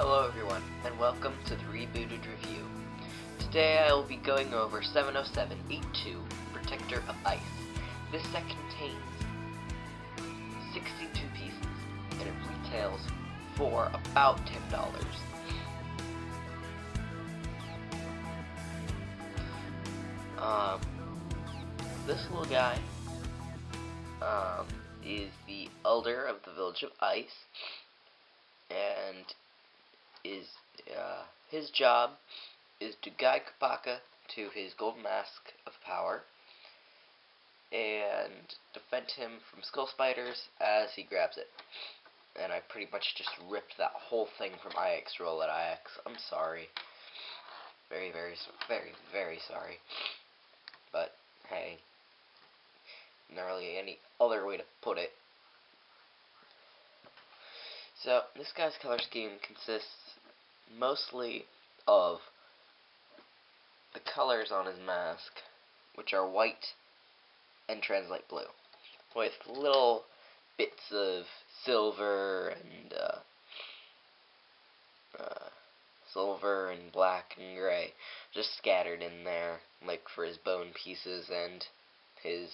Hello everyone, and welcome to the Rebooted review. Today I will be going over 70782, Protector of Ice. This set contains 62 pieces, and it retails for about $10. This little guy is the Elder of the Village of Ice, and his job is to guide POWAAH to his golden mask of power and defend him from skull spiders as he grabs it. And I pretty much just ripped that whole thing from IX roll at IX. I'm sorry. Very, very, very, very sorry. But, hey, not really any other way to put it. So, this guy's color scheme consists mostly of the colors on his mask, which are white and translate blue, with little bits of silver and black and gray just scattered in there, like for his bone pieces and his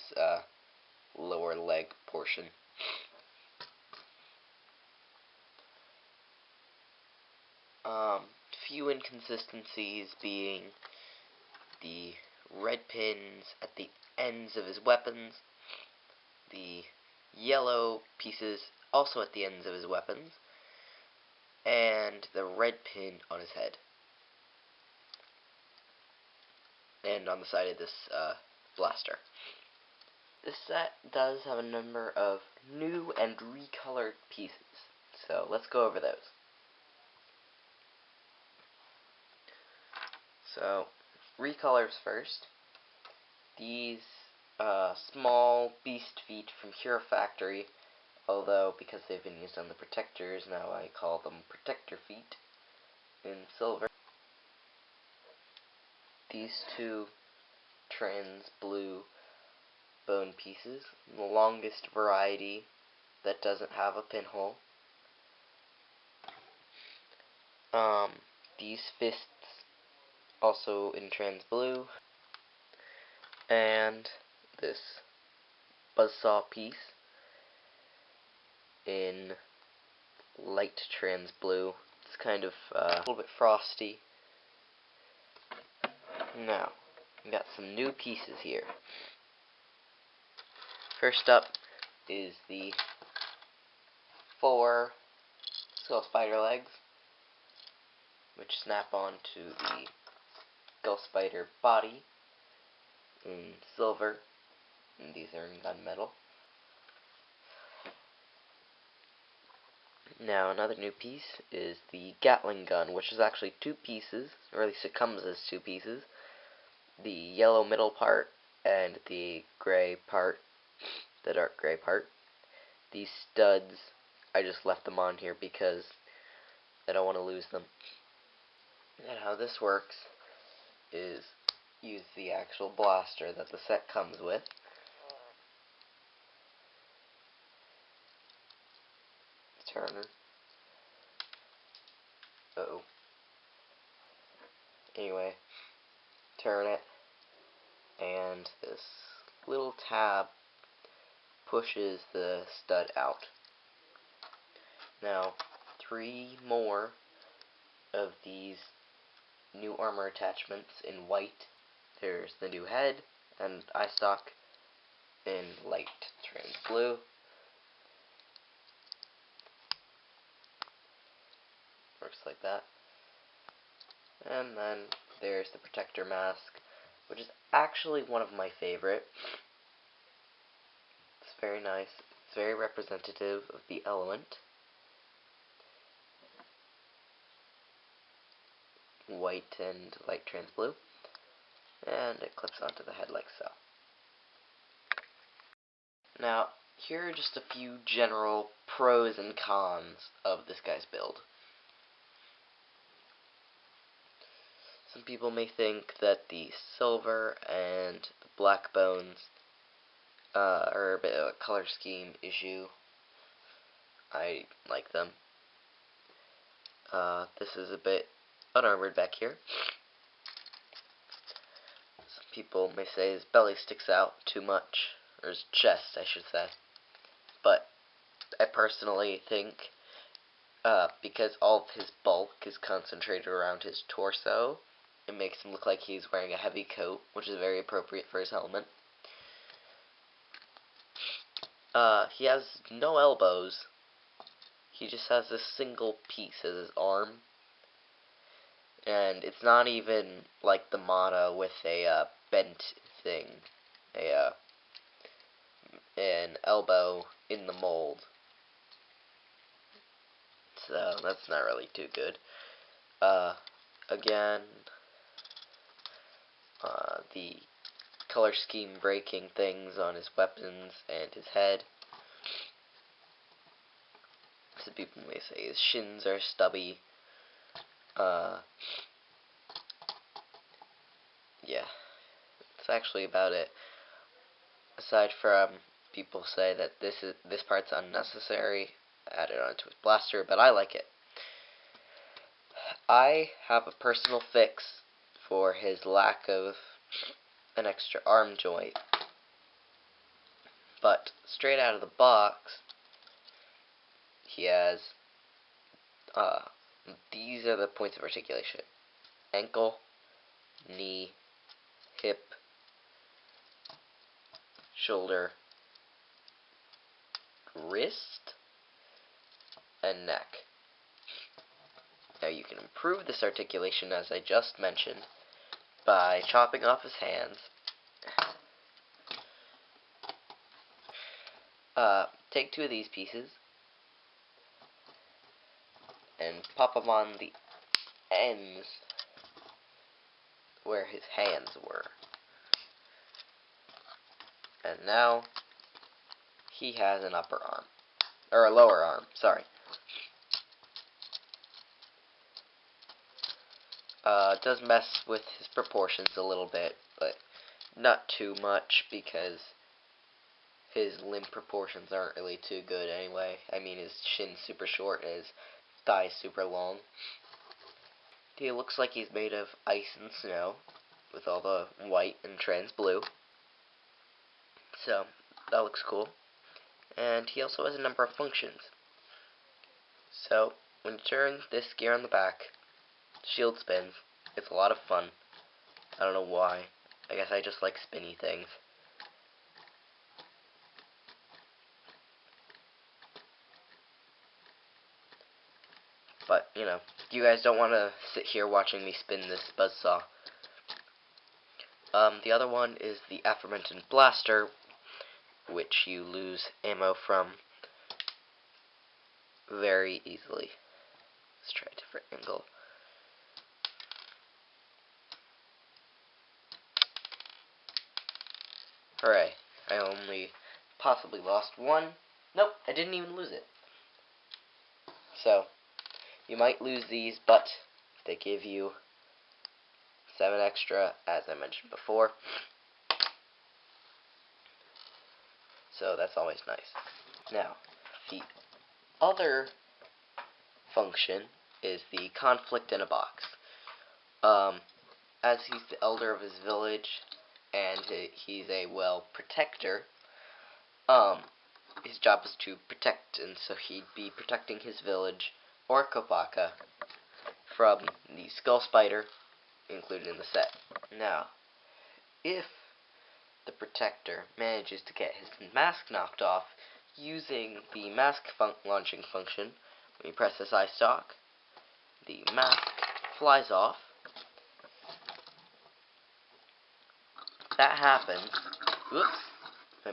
lower leg portion. Few inconsistencies being the red pins at the ends of his weapons, the yellow pieces also at the ends of his weapons, and the red pin on his head. And on the side of this blaster. This set does have a number of new and recolored pieces, so let's go over those. So, recolors first. These small beast feet from Hero Factory, although because they've been used on the protectors, now I call them protector feet in silver. These two trans blue bone pieces, the longest variety that doesn't have a pinhole. These fists also in trans blue, and this buzzsaw piece in light trans blue. It's kind of a little bit frosty. Now, we got some new pieces here. First up is the 4 skull spider legs, which snap onto the skull spider body in silver, and these are in gunmetal. Now another new piece is the Gatling gun, which is actually 2 pieces, or at least it comes as 2 pieces. The yellow middle part and the gray part, the dark gray part. These studs, I just left them on here because I don't want to lose them. And how this works is use the actual blaster that the set comes with. Turn. Uh-oh. Anyway, turn it, and this little tab pushes the stud out. Now, 3 more of these new armor attachments in white. There's the new head and eye stalk in light trans blue. Works like that. And then there's the protector mask, which is actually one of my favorite. It's very nice. It's very representative of the element. White and light trans blue, and it clips onto the head like so. Now, here are just a few general pros and cons of this guy's build. Some people may think that the silver and the black bones are a bit of a color scheme issue. I like them. This is a bit unarmored back here. Some people may say his belly sticks out too much, or his chest, I should say. But I personally think, because all of his bulk is concentrated around his torso, it makes him look like he's wearing a heavy coat, which is very appropriate for his helmet. He has no elbows. He just has this single piece as his arm. And it's not even like the mata with a bent thing, an elbow in the mold. So that's not really too good. Again, the color scheme breaking things on his weapons and his head. Some people may say his shins are stubby. Yeah, that's actually about it. Aside from people say that this part's unnecessary, added onto his blaster, but I like it. I have a personal fix for his lack of an extra arm joint. But straight out of the box, he has these are the points of articulation: ankle, knee, hip, shoulder, wrist, and neck. Now you can improve this articulation, as I just mentioned, by chopping off his hands. Take two of these pieces and pop them on the ends where his hands were. And now he has an upper arm, or a lower arm, sorry. It does mess with his proportions a little bit, but not too much, because his limb proportions aren't really too good anyway. I mean, his shin's super short and his thighs super long. He looks like he's made of ice and snow, with all the white and trans blue. So, that looks cool. And he also has a number of functions. So, when you turn this gear on the back, shield spins. It's a lot of fun. I don't know why. I guess I just like spinny things. But, you know, you guys don't want to sit here watching me spin this buzzsaw. The other one is the aforementioned blaster, which you lose ammo from very easily. Let's try a different angle. Hooray. I only possibly lost one. Nope, I didn't even lose it. So, you might lose these, but they give you 7 extra, as I mentioned before. So that's always nice. Now, the other function is the conflict in a box. As he's the elder of his village, and he's a, well, protector, his job is to protect, and so he'd be protecting his village, or POWAAH, from the skull spider included in the set. Now, if the protector manages to get his mask knocked off using the mask launching function, when you press this eye stalk, the mask flies off. That happens. Whoops. The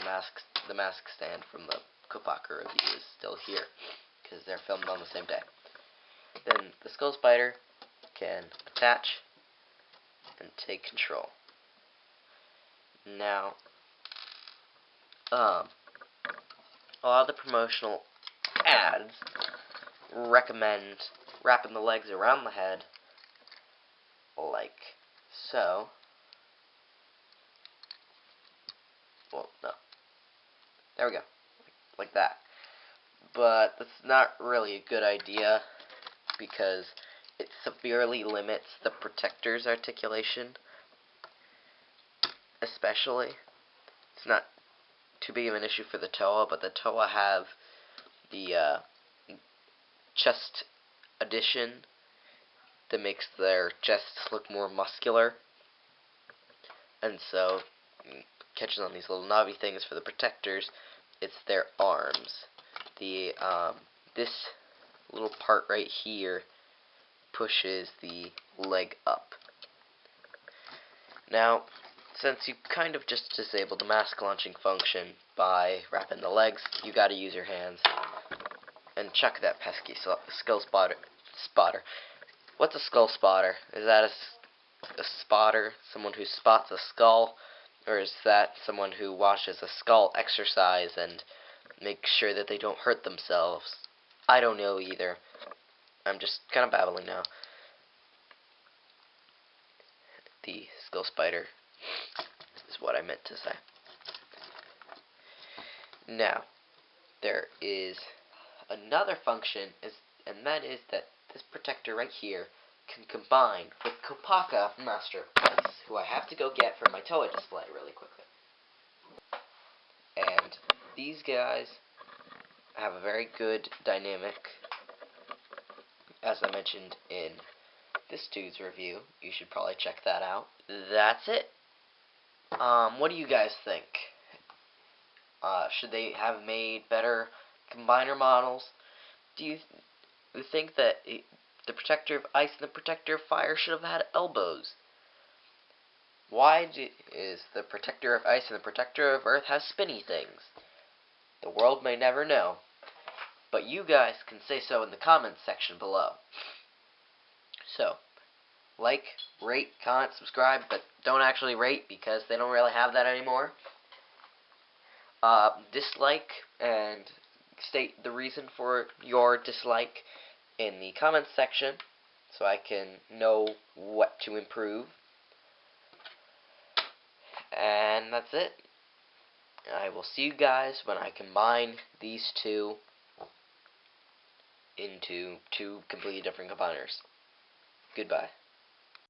mask stand from the POWAAH review is still here, because they're filmed on the same day. Then the skull spider can attach and take control. Now, a lot of the promotional ads recommend wrapping the legs around the head, like so. Well, no. There we go. Like that. But that's not really a good idea, because it severely limits the protector's articulation, especially. It's not too big of an issue for the toa, but the toa have the chest addition that makes their chests look more muscular, and so catches on these little knobby things for the protectors. It's their arms. This little part right here pushes the leg up. Now, since you kind of just disabled the mask launching function by wrapping the legs, you gotta use your hands. And chuck that pesky skull spotter. What's a skull spotter? Is that a spotter, someone who spots a skull? Or is that someone who watches a skull exercise and makes sure that they don't hurt themselves? I don't know either. I'm just kind of babbling now. The skull spider is what I meant to say. Now, there is another function, and that is that this protector right here can combine with POWAAH Master Ice, who I have to go get for my toa display really quickly. And these guys have a very good dynamic, as I mentioned in this dude's review. You should probably check that out. That's it. What do you guys think? Should they have made better combiner models? Do you think that the protector of ice and the protector of fire should have had elbows? Why is the protector of ice and the protector of earth have spinny things? The world may never know, but you guys can say so in the comments section below. So, like, rate, comment, subscribe, but don't actually rate because they don't really have that anymore. Dislike and state the reason for your dislike in the comments section so I can know what to improve. And that's it. I will see you guys when I combine these two into two completely different combiners. Goodbye.